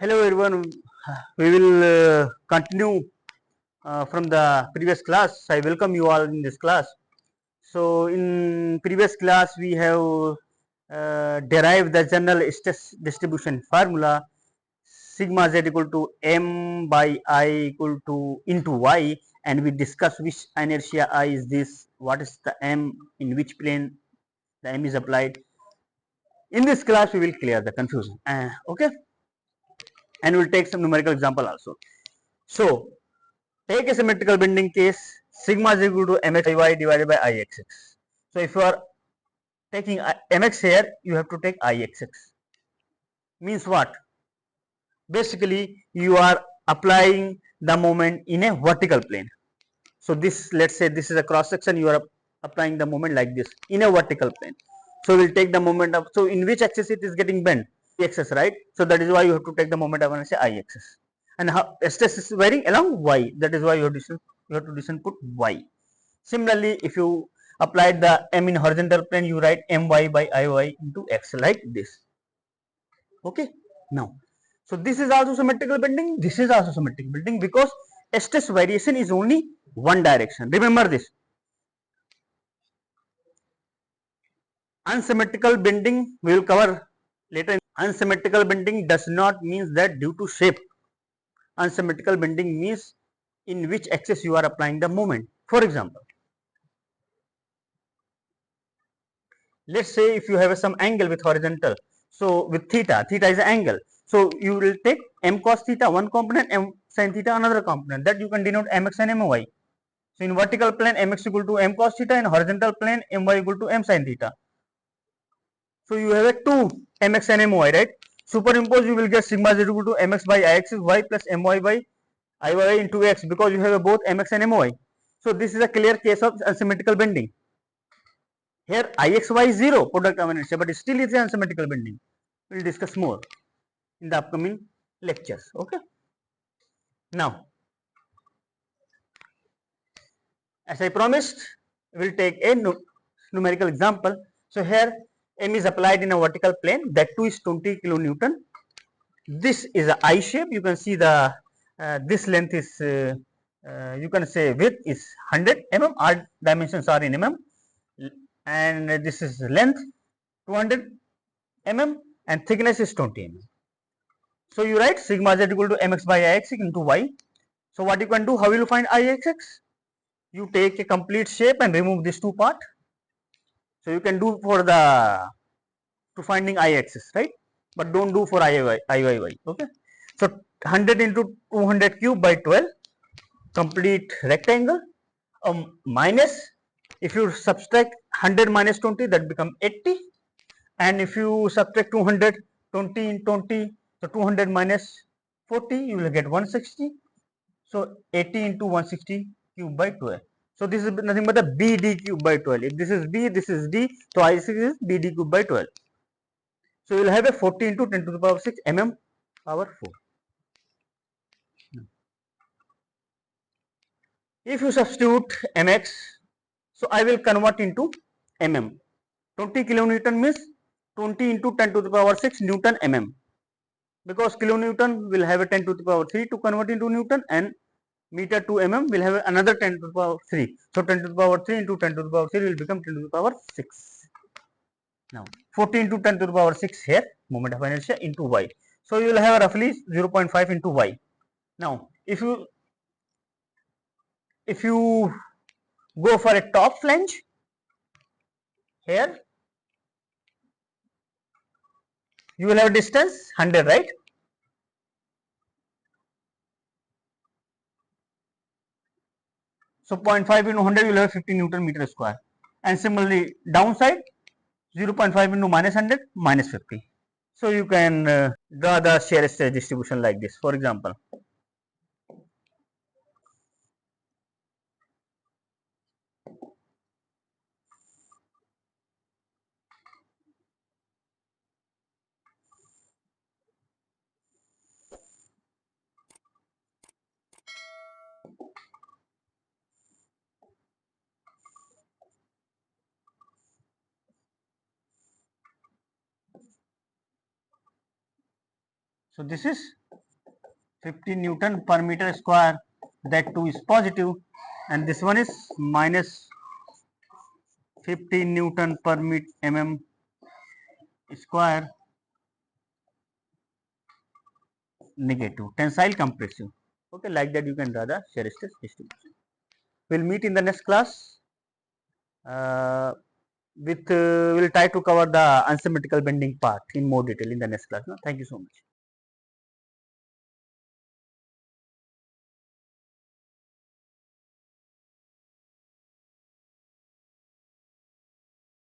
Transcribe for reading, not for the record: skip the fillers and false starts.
Hello everyone, we will continue from the previous class. I welcome you all in this class. So in previous class we have derived the general stress distribution formula sigma z equal to m by I equal to into y, and we discuss which inertia I is this, what is the m, in which plane the m is applied. In this class we will clear the confusion. Okay, and we'll take some numerical example also. So take a symmetrical bending case, sigma is equal to mx iy divided by ixx. So if you are taking mx here, you have to take ixx. Means what? Basically, you are applying the moment in a vertical plane. So this, let's say this is a cross section, you are applying the moment like this in a vertical plane. So we'll take the moment of, so in which axis it is getting bent? Axis, right? So that is why you have to take the moment of an I-axis. And how stress is varying along y, that is why you have to put y. Similarly, if you applied the m in horizontal plane, you write my by iy into x like this. Okay. Now, so this is also symmetrical bending. This is also symmetrical bending because stress variation is only one direction. Remember this. Unsymmetrical bending we will cover later. Unsymmetrical bending does not mean that due to shape. Unsymmetrical bending means in which axis you are applying the moment. For example, let's say if you have some angle with horizontal, so with theta is an angle, so you will take m cos theta one component, m sin theta another component, that you can denote mx and my. So in vertical plane mx equal to m cos theta, in horizontal plane my equal to m sin theta. So you have a two mx and my, right? Superimpose, you will get sigma is equal to mx by ix y plus my by iy into x, because you have both mx and my. So this is a clear case of unsymmetrical bending. Here ixy is 0, product of inertia, but still it is unsymmetrical bending. We will discuss more in the upcoming lectures. Okay. Now, as I promised, we will take a numerical example. So here m is applied in a vertical plane, that too is 20 kilonewton. This is a I shape. You can see the this length is you can say width is 100 mm. All dimensions are in mm, and this is length 200 mm and thickness is 20 mm. So you write sigma z equal to mx by ix into y. So what you can do? How will you find ixx? You take a complete shape and remove this two part. So you can do for the to finding ixx, right? But don't do for iyy. Okay. So 100 into 200 cube by 12, complete rectangle. Minus, if you subtract 100 minus 20, that become 80. And if you subtract 200, 20 in 20, so 200 minus 40, you will get 160. So 80 into 160 cube by 12. So this is nothing but the BD cube by 12. If this is B, this is D, so I6 is BD cube by 12. So you will have a 40 into 10 to the power 6 mm power 4. If you substitute mx, so I will convert into mm. 20 kilonewton means 20 into 10 to the power 6 Newton mm, because kilonewton will have a 10 to the power 3 to convert into Newton, and meter to mm will have another 10 to the power 3. So 10 to the power 3 into 10 to the power 3 will become 10 to the power 6. Now 40 into 10 to the power 6 here, moment of inertia into y. So you will have roughly 0.5 into y. Now if you go for a top flange here, you will have distance 100, right? So 0.5 into 100 will have 50 Newton meter square. And similarly downside 0.5 into minus 100 minus 50. So you can draw the shear stress distribution like this. For example, So this is 50 Newton per meter square, that too is positive, and this one is minus 50 Newton per mm square, negative, tensile compressive. Okay, like that you can draw the shear stress distribution. We'll meet in the next class. We'll try to cover the unsymmetrical bending part in more detail in the next class. No? Thank you so much.